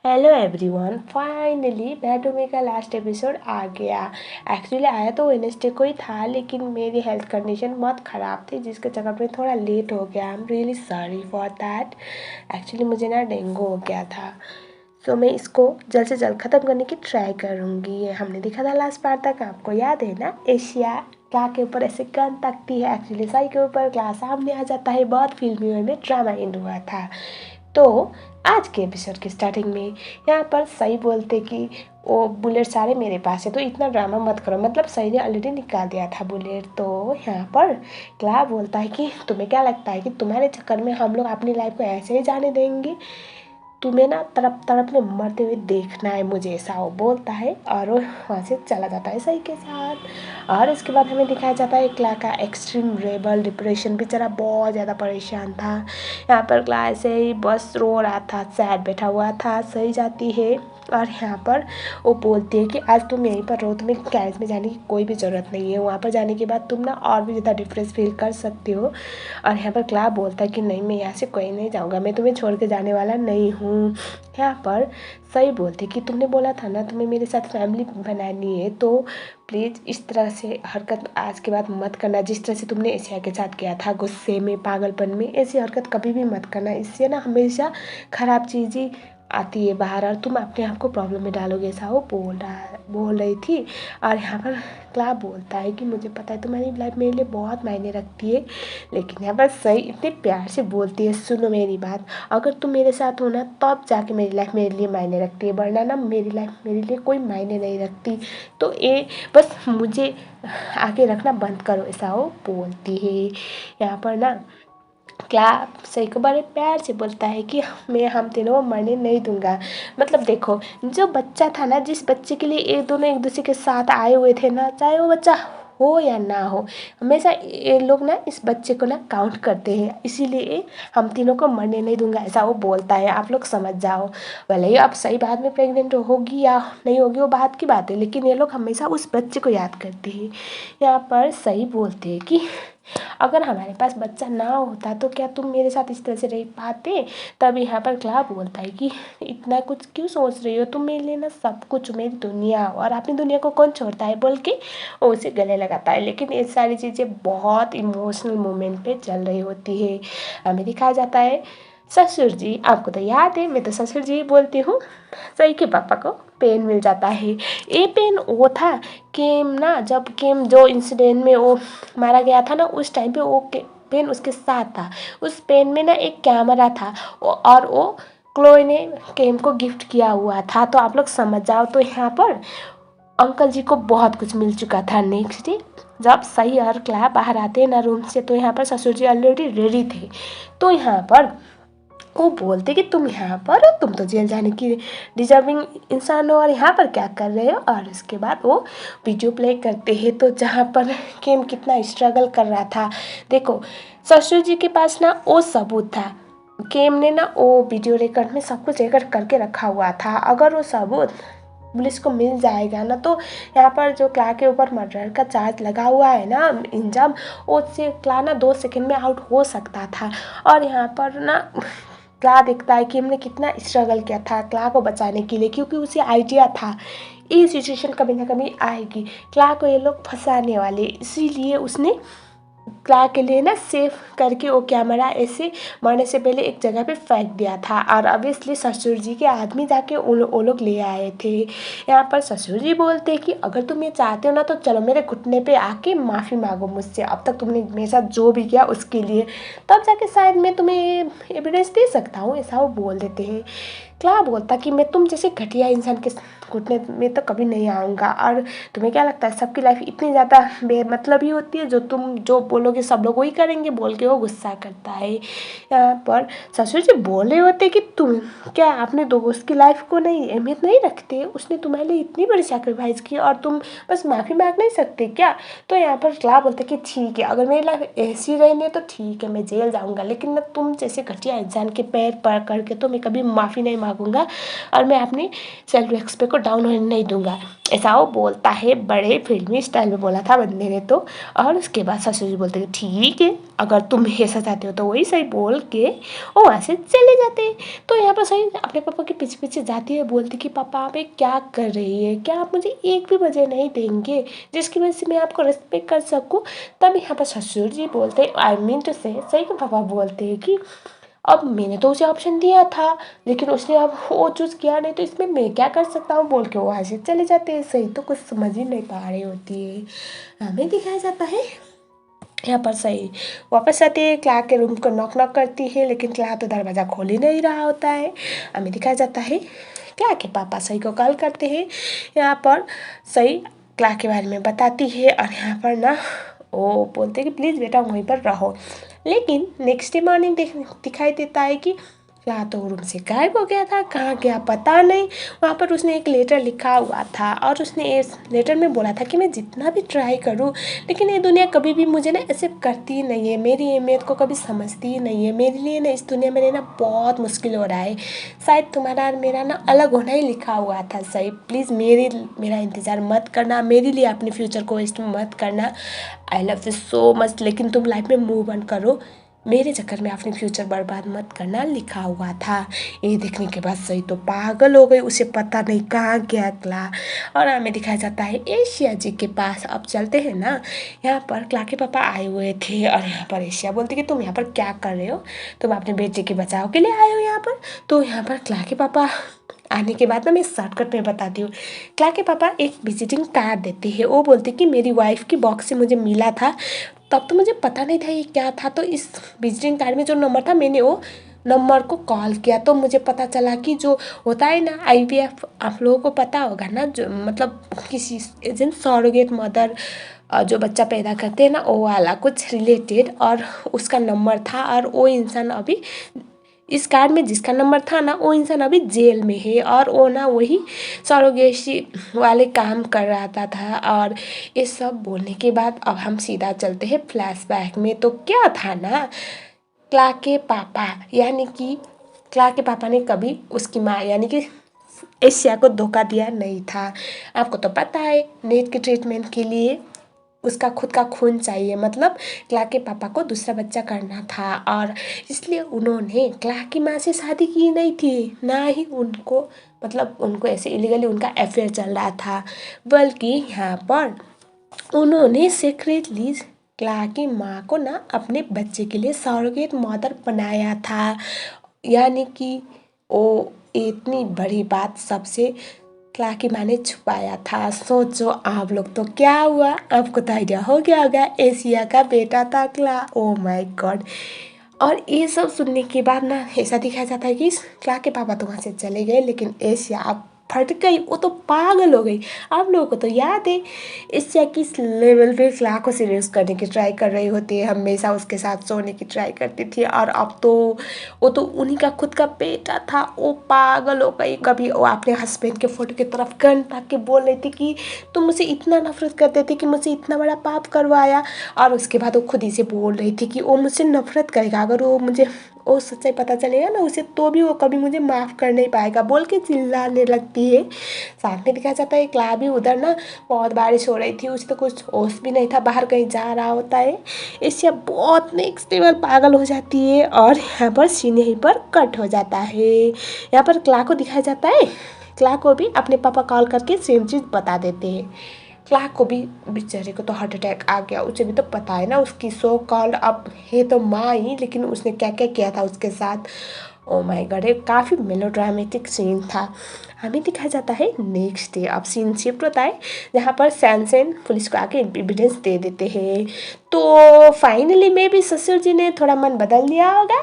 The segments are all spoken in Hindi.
हेलो एवरीवन, फाइनली बैटोमे का लास्ट एपिसोड आ गया। एक्चुअली आया तो वेडनेसडे को ही था, लेकिन मेरी हेल्थ कंडीशन बहुत ख़राब थी जिसके चक्कर में थोड़ा लेट हो गया। I am really sorry for that. Actually मुझे ना डेंगू हो गया था, तो मैं इसको जल्द से जल्द ख़त्म करने की ट्राई करूँगी। ये हमने देखा था लास्ट पार्ट तक, आपको याद है ना? एशिया क्ला के ऊपर ऐसे गन तकती है, एक्चुअली साई के ऊपर क्ला सामने आ जाता है। बहुत फिल्मी वे में ड्रामा एंड हुआ था। तो आज के एपिसोड की स्टार्टिंग में यहाँ पर सही बोलते कि वो बुलेट सारे मेरे पास है, तो इतना ड्रामा मत करो। मतलब सही ने ऑलरेडी निकाल दिया था बुलेट। तो यहाँ पर क्ला बोलता है कि तुम्हें क्या लगता है कि तुम्हारे चक्कर में हम लोग अपनी लाइफ को ऐसे ही जाने देंगे? तुम्हें ना तड़प तड़प में मरते हुए देखना है मुझे, ऐसा वो बोलता है और वो वहाँ से चला जाता है सही के साथ। और इसके बाद हमें दिखाया जाता है क्ला का एक्सट्रीम रेबल डिप्रेशन। बेचारा बहुत ज़्यादा परेशान था। यहाँ पर क्ला ऐसे ही बस रो रहा था, सैड बैठा हुआ था। सही जाती है और यहाँ पर वो बोलती है कि आज तुम यहीं पर रहो, तुम्हें गैरेज में जाने की कोई भी ज़रूरत नहीं है। वहाँ पर जाने के बाद तुम ना और भी ज़्यादा डिप्रेस फील कर सकती हो। और यहाँ पर क्ला बोलता है कि नहीं, मैं यहाँ से कोई नहीं जाऊँगा, मैं तुम्हें छोड़ के जाने वाला नहीं हूँ। यहाँ पर सही बोलते कि तुमने बोला था ना तुम्हें मेरे साथ फैमिली बनानी है, तो प्लीज़ इस तरह से हरकत आज के बाद मत करना। जिस तरह से तुमने एशिया के साथ किया था, गुस्से में, पागलपन में, ऐसी हरकत कभी भी मत करना। इससे ना हमेशा ख़राब चीज़ें आती है बाहर और तुम अपने आप को प्रॉब्लम में डालोगे, ऐसा वो बोल रही थी। और यहाँ पर क्ला बोलता है कि मुझे पता है तुम्हारी लाइफ मेरे लिए बहुत मायने रखती है, लेकिन यहाँ पर सही इतने प्यार से बोलती है, सुनो मेरी बात, अगर तुम मेरे साथ हो ना तब जाके मेरी लाइफ मेरे लिए मायने रखती है, वरना ना मेरी लाइफ मेरे लिए कोई मायने नहीं रखती। तो ये बस मुझे आगे रखना बंद करो, ऐसा वो बोलती है। यहाँ पर ना क्या सही को बड़े प्यार से बोलता है कि मैं हम तीनों को मरने नहीं दूंगा। मतलब देखो, जो बच्चा था ना, जिस बच्चे के लिए ये दोनों एक दूसरे के साथ आए हुए थे ना, चाहे वो बच्चा हो या ना हो, हमेशा ये लोग ना इस बच्चे को ना काउंट करते हैं। इसीलिए हम तीनों को मरने नहीं दूंगा, ऐसा वो बोलता है। आप लोग समझ जाओ। भले ही आप सही बाद में प्रेग्नेंट होगी या नहीं होगी वो बात की बात है, लेकिन ये लोग हमेशा उस बच्चे को याद करते हैं। यहाँ पर सही बोलते हैं कि अगर हमारे पास बच्चा ना होता तो क्या तुम मेरे साथ इस तरह से रह पाते? तब यहाँ पर क्ला बोलता है कि इतना कुछ क्यों सोच रही हो, तुम मेरे लिए ना सब कुछ, मेरी दुनिया, और अपनी दुनिया को कौन छोड़ता है, बोल के वो उसे गले लगाता है। लेकिन ये सारी चीज़ें बहुत इमोशनल मोमेंट पे चल रही होती है। हमें दिखाया जाता है ससुर जी, आपको तो याद है, मैं तो ससुर जी ही बोलती हूँ। सही के पापा को पेन मिल जाता है। ये पेन वो था केम ना, जब केम जो इंसिडेंट में वो मारा गया था ना, उस टाइम पे वो पेन उसके साथ था। उस पेन में ना एक कैमरा था और वो क्लोए ने केम को गिफ्ट किया हुआ था। तो आप लोग समझ जाओ। तो यहाँ पर अंकल जी को बहुत कुछ मिल चुका था। नेक्स्ट डे जब सही और क्ला बाहर आते हैं ना रूम से, तो यहाँ पर ससुर जी ऑलरेडी रेडी थे। तो यहाँ पर वो बोलते कि तुम यहाँ पर हो, तुम तो जेल जाने की डिजर्विंग इंसान हो और यहाँ पर क्या कर रहे हो। और उसके बाद वो वीडियो प्ले करते हैं, तो जहाँ पर केम कितना स्ट्रगल कर रहा था। देखो, ससुर जी के पास ना वो सबूत था। केम ने ना वो वीडियो रिकॉर्ड में सब कुछ रिकॉर्ड करके रखा हुआ था। अगर वो सबूत पुलिस को मिल जाएगा ना, तो यहाँ पर जो क्ला के ऊपर मर्डर का चार्ज लगा हुआ है ना, इंजाम, उससे क्ला ना 2 सेकंड में आउट हो सकता था। और यहाँ पर ना क्ला दिखता है कि हमने कितना स्ट्रगल किया था क्ला को बचाने के लिए, क्योंकि उसे आइडिया था ये सिचुएशन कभी ना कभी आएगी, क्ला को ये लोग फंसाने वाले। इसीलिए उसने क्ला के लिए ना सेफ करके वो कैमरा ऐसे मरने से पहले एक जगह पे फेंक दिया था। और ऑब्वियसली ससुर जी के आदमी जाके वो लोग ले आए थे। यहाँ पर ससुर जी बोलते हैं कि अगर तुम ये चाहते हो ना, तो चलो मेरे घुटने पे आके माफ़ी मांगो मुझसे, अब तक तुमने मेरे साथ जो भी किया उसके लिए, तब जाके शायद मैं तुम्हें एविडेंस दे सकता हूँ, ऐसा वो बोल देते हैं। क्ला बोलता कि मैं तुम जैसे घटिया इंसान के घुटने में तो कभी नहीं आऊँगा। और तुम्हें क्या लगता है सबकी लाइफ इतनी ज़्यादा बेमतलब ही होती है, जो तुम जो बोलोगे सब लोग वही करेंगे, बोल के वो गुस्सा करता है। यहाँ पर ससुर जी बोल रहे होते कि तुम क्या अपने दोस्त की लाइफ को नहीं अहमियत नहीं रखते? उसने तुम्हारे लिए इतनी बड़ी सेक्रीफाइस की और तुम बस माफ़ी मांग नहीं सकते क्या? तो यहाँ पर क्ला बोलते कि ठीक है, अगर मेरी लाइफ ऐसी रहने तो ठीक है, मैं जेल जाऊँगा, लेकिन ना तुम जैसे घटिया इंसान के पैर पकड़ के तो मैं कभी माफ़ी नहीं भागूंगा और मैं अपनी सेल्फ रिस्पेक्ट को डाउन होने नहीं दूंगा। ऐसा वो बोलता है, बड़े फिल्मी स्टाइल में बोला था बंदे ने तो। और उसके बाद ससुर जी बोलते हैं ठीक है, अगर तुम ऐसा चाहते हो तो वही सही बोल के वो वहाँ से चले जाते हैं। तो यहाँ पर सही अपने पापा के पीछे पीछे जाती है, बोलती कि पापा आप ये क्या कर रही है, क्या आप मुझे एक भी वजह नहीं देंगे जिसकी वजह से मैं आपको रिस्पेक्ट कर सकूँ। तब यहाँ पर ससुर जी बोलते आई मीन टू से सही के पापा बोलते हैं कि अब मैंने तो उसे ऑप्शन दिया था लेकिन उसने अब वो चूज़ किया नहीं, तो इसमें मैं क्या कर सकता हूँ बोल के वो वहाँ से चले जाते हैं। सही तो कुछ समझ ही नहीं पा रही होती है। हमें दिखाया जाता है यहाँ पर सही वापस आती है, क्ला के रूम को नॉक नॉक करती है लेकिन क्ला तो दरवाज़ा खोल ही नहीं रहा होता है। हमें दिखाया जाता है क्ला के पापा सही को कॉल करते हैं। यहाँ पर सही क्ला के बारे में बताती है और यहाँ पर ना वो बोलते हैं कि प्लीज़ बेटा वहीं पर रहो। लेकिन नेक्स्ट डे मॉर्निंग दिखाई देता है कि या तो रूम से गायब हो गया था, कहाँ गया पता नहीं। वहाँ पर उसने एक लेटर लिखा हुआ था और उसने इस लेटर में बोला था कि मैं जितना भी ट्राई करूँ लेकिन ये दुनिया कभी भी मुझे ना एक्सेप्ट करती ही नहीं है, मेरी अहमियत को कभी समझती ही नहीं है, मेरे लिए ना इस दुनिया में रहना बहुत मुश्किल हो रहा है। शायद तुम्हारा और मेरा ना अलग होना ही लिखा हुआ था। सही प्लीज़ मेरा इंतज़ार मत करना, मेरे लिए अपने फ्यूचर को वेस्ट मत करना। I love you so much, लेकिन तुम लाइफ में मूव ऑन करो, मेरे चक्कर में अपनी फ्यूचर बर्बाद मत करना लिखा हुआ था। ये देखने के बाद सही तो पागल हो गई, उसे पता नहीं कहाँ गया क्ला। और हमें दिखाया जाता है एशिया जी के पास। अब चलते हैं ना, यहाँ पर क्ला के पापा आए हुए थे और यहाँ पर एशिया बोलती कि तुम यहाँ पर क्या कर रहे हो, तुम अपने बेटे के बचाव के लिए आए हो यहाँ पर। तो यहाँ पर क्ला के पापा आने के बाद ना मैं शॉर्टकट में बताती हूँ। क्ला के पापा एक विजिटिंग कार्ड देते हैं, वो बोलते कि मेरी वाइफ की बॉक्स से मुझे मिला था, तब तो मुझे पता नहीं था ये क्या था। तो इस विजिटिंग कार्ड में जो नंबर था मैंने वो नंबर को कॉल किया तो मुझे पता चला कि जो होता है ना IVF, आप लोगों को पता होगा ना, जो मतलब किसी एजेंट सरोगेट मदर जो बच्चा पैदा करते हैं ना वो वाला कुछ रिलेटेड, और उसका नंबर था। और वो इंसान अभी इस कार्ड में जिसका नंबर था ना वो इंसान अभी जेल में है और वो ना वही सरोगेसी वाले काम कर रहा था। और ये सब बोलने के बाद अब हम सीधा चलते हैं फ्लैशबैक में। तो क्या था ना, क्ला के पापा यानी कि क्ला के पापा ने कभी उसकी माँ यानी कि एशिया को धोखा दिया नहीं था। आपको तो पता है नेट के ट्रीटमेंट के लिए उसका खुद का खून चाहिए, मतलब क्ला के पापा को दूसरा बच्चा करना था और इसलिए उन्होंने क्ला की माँ से शादी की नहीं थी, ना ही उनको मतलब उनको ऐसे इलीगली उनका अफेयर चल रहा था, बल्कि यहाँ पर उन्होंने सीक्रेटली क्ला की माँ को ना अपने बच्चे के लिए सरोगेट मदर बनाया था। यानी कि वो इतनी बड़ी बात सबसे क्ला की माँ ने छुपाया था। सोचो आप लोग, तो क्या हुआ आपको तो आइडिया हो गया होगा, एशिया का बेटा था क्ला। Oh my God. और ये सब सुनने के बाद ना ऐसा दिखाया जाता है कि क्ला के पापा तो वहाँ से चले गए लेकिन एशिया अब फट गई, वो तो पागल हो गई। आप लोगों को तो याद है एशिया किस लेवल पे क्ला को सीरियस करने की ट्राई कर रही होती है, हमेशा उसके साथ सोने की ट्राई करती थी। और अब तो वो तो उन्हीं का खुद का बेटा था, वो पागल हो गई। कभी वो अपने हस्बैंड के फोटो की तरफ गन ताक के बोल रही थी कि तुम मुझे इतना नफरत करते थे कि मुझे इतना बड़ा पाप करवाया। और उसके बाद वो खुद ही से बोल रही थी कि वो मुझसे नफरत करेगा, अगर वो मुझे वो सच्चाई पता चलेगा ना उसे तो भी वो कभी मुझे माफ़ कर नहीं पाएगा बोल के चिल्लाने लगती है। साथ में दिखाया जाता है क्ला भी उधर ना बहुत बारिश हो रही थी, उसे तो कुछ होश भी नहीं था, बाहर कहीं जा रहा होता है। एशिया बहुत नेक्स्ट लेवल पागल हो जाती है और यहाँ पर सीन यहीं पर कट हो जाता है। यहाँ पर क्ला को दिखाया जाता है, क्ला को भी अपने पापा कॉल करके सेम चीज़ बता देते हैं। क्ला को भी बेचारे को तो हार्ट अटैक आ गया, उसे भी तो पता है ना उसकी सो कॉल्ड अब है तो माँ ही, लेकिन उसने क्या क्या किया था उसके साथ। ओ माय गॉड, ये काफ़ी मेलोड्रामेटिक सीन था। हमें दिखाया जाता है नेक्स्ट डे। अब सीन शिफ्ट होता है जहाँ पर सैनसेन पुलिस को आके एविडेंस दे देते हैं। तो फाइनली में भी ससुर जी ने थोड़ा मन बदल दिया होगा।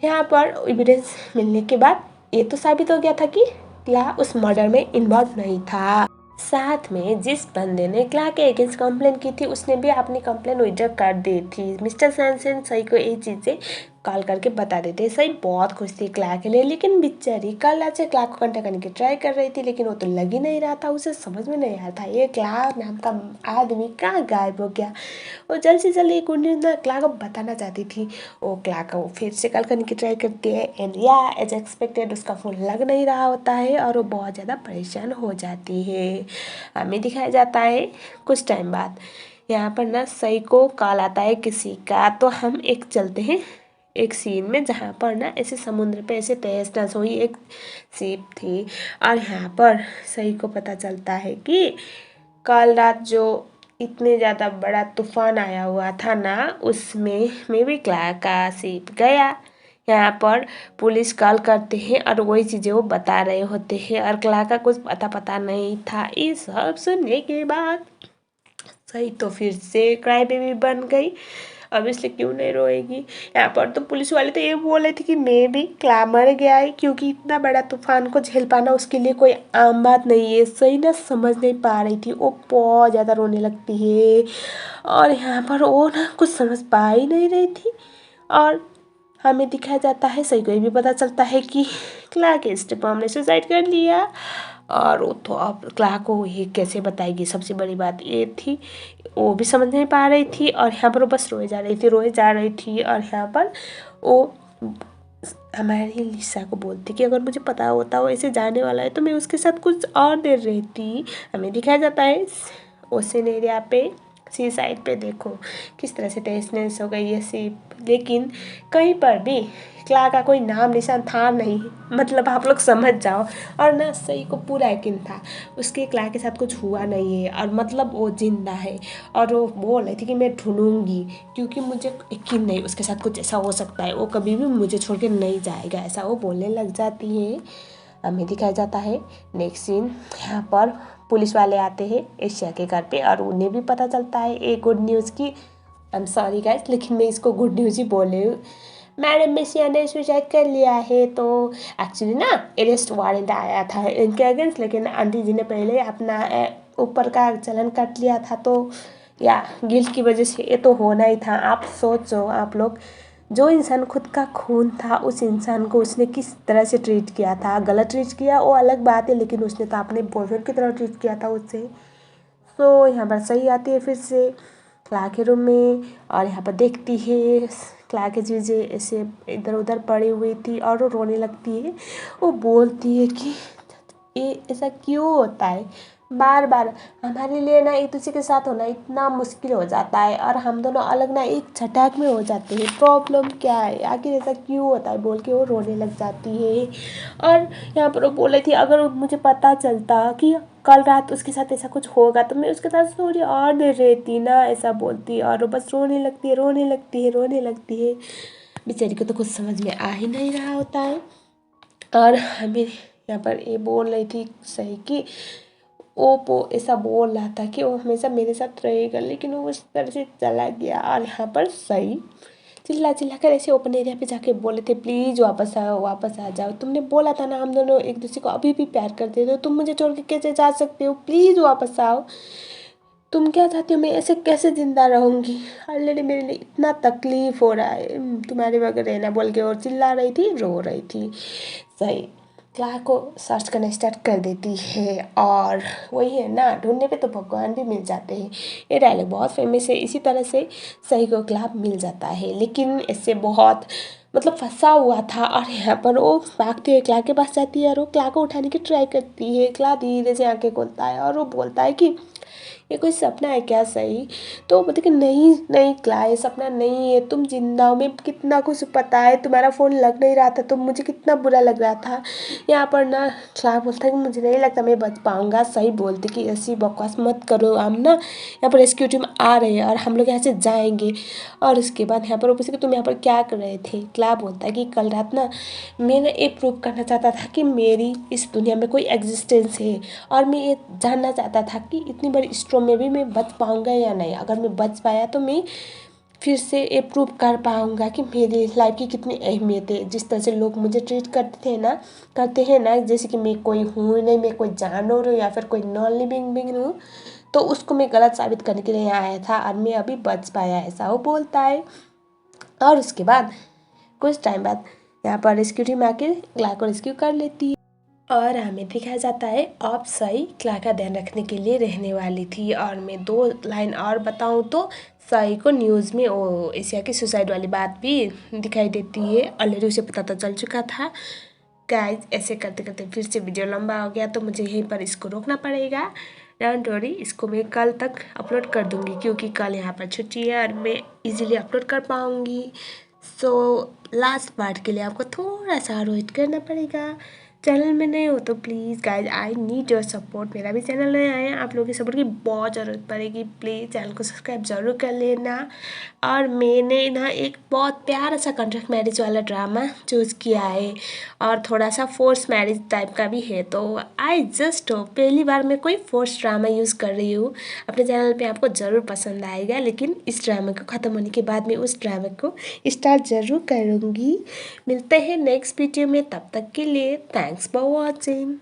यहाँ पर एविडेंस मिलने के बाद ये तो साबित हो गया था कि क्ला उस मर्डर में इन्वॉल्व नहीं था। साथ में जिस बंदे ने क्ला के अगेंस्ट कंप्लेन की थी उसने भी अपनी कंप्लेन विड्रॉ कर दी थी। मिस्टर सैनसेन सही को ये चीज़ें कॉल करके बता देते। सही बहुत खुश थी क्ला के लिए, लेकिन बेचारी कल रात से क्ला को कांटेक्ट करने की ट्राई कर रही थी, लेकिन वो तो लग ही नहीं रहा था। उसे समझ में नहीं आया था ये क्ला नाम का आदमी कहाँ गायब हो गया। वो जल्द से जल्द ये गुड न्यूज़ ना क्ला को बताना चाहती थी। वो क्ला को फिर से कॉल करने की ट्राई करती है, एंड या एज एक्सपेक्टेड उसका फ़ोन लग नहीं रहा होता है और वो बहुत ज़्यादा परेशान हो जाती है। हमें दिखाया जाता है कुछ टाइम बाद यहाँ पर ना सई को कॉल आता है किसी का। तो हम एक चलते हैं एक सीन में जहाँ पर ना ऐसे समुद्र पे ऐसे तहस नहस हुई एक शिप थी, और यहाँ पर सई को पता चलता है कि कल रात जो इतने ज़्यादा बड़ा तूफान आया हुआ था ना, उसमें मे भी क्ला का शिप गया। यहाँ पर पुलिस कॉल करते हैं और वही चीज़ें वो बता रहे होते हैं, और क्ला का कुछ पता नहीं था। ये सब सुनने के बाद सही तो फिर से क्राई बेबी बन गई। अब इसलिए क्यों नहीं रोएगी। यहाँ पर तो पुलिस वाले तो ये बोल रहे थे कि मैं भी क्ला मर गया है, क्योंकि इतना बड़ा तूफान को झेल पाना उसके लिए कोई आम बात नहीं है। सही ना समझ नहीं पा रही थी, वो बहुत ज़्यादा रोने लगती है, और यहाँ पर वो ना कुछ समझ पा ही नहीं रही थी। और हमें दिखाया जाता है सही को ये भी पता चलता है कि क्ला के स्टेपम ने सुसाइड कर लिया, और वो तो अब क्ला को ये कैसे बताएगी। सबसे बड़ी बात ये थी वो भी समझ नहीं पा रही थी, और यहाँ पर वो बस रोए जा रही थी। और यहाँ पर वो हमारी लिसा को बोलती कि अगर मुझे पता होता वो ऐसे जाने वाला है तो मैं उसके साथ कुछ और देर रहती। हमें दिखाया जाता है ओशन एरिया पे सी साइड पे देखो किस तरह से टेस्टनेस हो गई है शिप, लेकिन कहीं पर भी क्ला का कोई नाम निशान था नहीं। मतलब आप लोग समझ जाओ। और ना सही को पूरा यकीन था उसके क्ला के साथ कुछ हुआ नहीं है, और मतलब वो जिंदा है। और वो बोल रही थी कि मैं ढूंढूंगी, क्योंकि मुझे यकीन नहीं उसके साथ कुछ ऐसा हो सकता है, वो कभी भी मुझे छोड़ के नहीं जाएगा, ऐसा वो बोलने लग जाती है। हमें दिखाया जाता है नेक्स्ट सीन, यहाँ पर पुलिस वाले आते हैं एशिया के घर पे, और उन्हें भी पता चलता है एक गुड न्यूज़ की। आई एम सॉरी गाइस, लेकिन मैं इसको गुड न्यूज़ ही बोल रही हूँ। मैडम मेसिया ने सुसाइड कर लिया है। तो एक्चुअली ना अरेस्ट वारंट आया था इनके अगेंस्ट, लेकिन आंटी जी ने पहले अपना ऊपर का चलन काट लिया था, तो या गिल्ट की वजह से ये तो होना ही था। आप सोचो आप लोग, जो इंसान खुद का खून था उस इंसान को उसने किस तरह से ट्रीट किया था। गलत ट्रीट किया वो अलग बात है, लेकिन उसने तो अपने बॉयफ्रेंड की तरह ट्रीट किया था उससे। तो यहाँ पर सही आती है फिर से क्ला के रूम में, और यहाँ पर देखती है क्ला की चीज़ें ऐसे इधर उधर पड़ी हुई थी, और वो रोने लगती है। वो बोलती है कि ये ऐसा क्यों होता है, बार बार हमारे लिए ना एक दूसरे के साथ होना इतना मुश्किल हो जाता है, और हम दोनों अलग ना एक झटाक में हो जाते हैं। प्रॉब्लम क्या है, आखिर ऐसा क्यों होता है, बोल के वो रोने लग जाती है। और यहाँ पर वो बोल रही थी अगर मुझे पता चलता कि कल रात उसके साथ ऐसा कुछ होगा तो मैं उसके साथ थोड़ी और देर रहती ना, ऐसा बोलती। और वो बस रोने लगती है। बेचारी को तो कुछ समझ में आ ही नहीं रहा होता है। और हमें यहाँ पर ये बोल रही थी सही कि वो ऐसा बोल रहा था कि वो हमेशा मेरे साथ रहेगा, लेकिन वो उस तरह से चला गया। और यहाँ पर सही चिल्ला कर ऐसे ओपन एरिया पे जाके बोले थे प्लीज़ वापस आ जाओ। तुमने बोला था ना हम दोनों एक दूसरे को अभी भी प्यार करते थे, तुम मुझे छोड़ के कैसे जा सकते हो, प्लीज़ वापस आओ। तुम क्या चाहती हो, मैं ऐसे कैसे जिंदा रहूँगी, ऑलरेडी मेरे लिए इतना तकलीफ हो रहा है तुम्हारे बगैर रहना, बोल के और चिल्ला रही थी, रो रही थी। सही क्ला को सर्च करना स्टार्ट कर देती है, और वही है ना ढूंढने पे तो भगवान भी मिल जाते हैं। ये डायलॉग बहुत फेमस है। इसी तरह से सही को क्ला मिल जाता है, लेकिन इससे बहुत मतलब फंसा हुआ था। और यहाँ पर वो भागती हुई क्ला के पास जाती है, और वो क्ला को उठाने की ट्राई करती है। क्ला धीरे से आंखें खोलता है, और वो बोलता है कि ये कोई सपना है क्या सही। तो बोलते कि नहीं नहीं क्ला ये सपना नहीं है, तुम जिंदा हो, मैं कितना कुछ पता है, तुम्हारा फ़ोन लग नहीं रहा था तो मुझे कितना बुरा लग रहा था। यहाँ पर ना क्ला बोलता है कि मुझे नहीं लगता मैं बच पाऊँगा। सही बोलते कि ऐसी बकवास मत करो, हम ना यहाँ पर रेस्क्यू टीम आ रहे हैं और हम लोग यहाँ से जाएंगे। और उसके बाद यहाँ पर वो पूछे कि तुम यहाँ पर क्या कर रहे थे। क्ला बोलता है कि कल रात ना मैं ना ये प्रूव करना चाहता था कि मेरी इस दुनिया में कोई एग्जिस्टेंस है, और मैं ये जानना चाहता था कि इतनी बड़ी स्ट्रॉम में भी मैं बच पाऊँगा या नहीं। अगर मैं बच पाया तो मैं फिर से ये प्रूव कर पाऊँगा कि मेरी लाइफ की कितनी अहमियत है। जिस तरह से लोग मुझे ट्रीट करते हैं ना जैसे कि मैं कोई हूँ नहीं, मैं कोई जानवर हूँ या फिर कोई नॉन लिविंग बीइंग हूँ, तो उसको मैं गलत साबित करने के लिए यहाँ आया था, और मैं अभी बच पाया, ऐसा वो बोलता है। और उसके बाद कुछ टाइम बाद यहाँ पर रेस्क्यू टीम आके क्लार्क को रेस्क्यू कर लेती है और हमें दिखाया जाता है अब सही क्लार्क का ध्यान रखने के लिए रहने वाली थी। और मैं 2 लाइन और बताऊँ तो सही को न्यूज़ में वो एशिया की सुसाइड वाली बात भी दिखाई देती है। ऑलरेडी उसे पता तो चल चुका था। गाइज ऐसे करते करते फिर से वीडियो लंबा हो गया तो मुझे यहीं पर इसको रोकना पड़ेगा। डोंट वरी, इसको मैं कल तक अपलोड कर दूँगी क्योंकि कल यहाँ पर छुट्टी है और मैं इजीली अपलोड कर पाऊँगी। सो लास्ट पार्ट के लिए आपको थोड़ा सा वेट करना पड़ेगा। चैनल में नए हो तो please guys I need your support. मेरा भी चैनल नया है, आप लोगों की सपोर्ट की बहुत ज़रूरत पड़ेगी। प्लीज़ चैनल को सब्सक्राइब ज़रूर कर लेना। और मैंने ना एक बहुत प्यारा सा कॉन्ट्रैक्ट मैरिज वाला ड्रामा चूज़ किया है और थोड़ा सा फोर्स मैरिज टाइप का भी है। तो आई जस्ट पहली बार मैं कोई फोर्स ड्रामा यूज़ कर रही हूँ अपने चैनल पे, आपको ज़रूर पसंद आएगा। लेकिन इस ड्रामा को ख़त्म होने के बाद मैं उस ड्रामा को स्टार्ट ज़रूर करूँगी। मिलते हैं नेक्स्ट वीडियो में, तब तक के लिए थैंक्स फॉर वॉचिंग।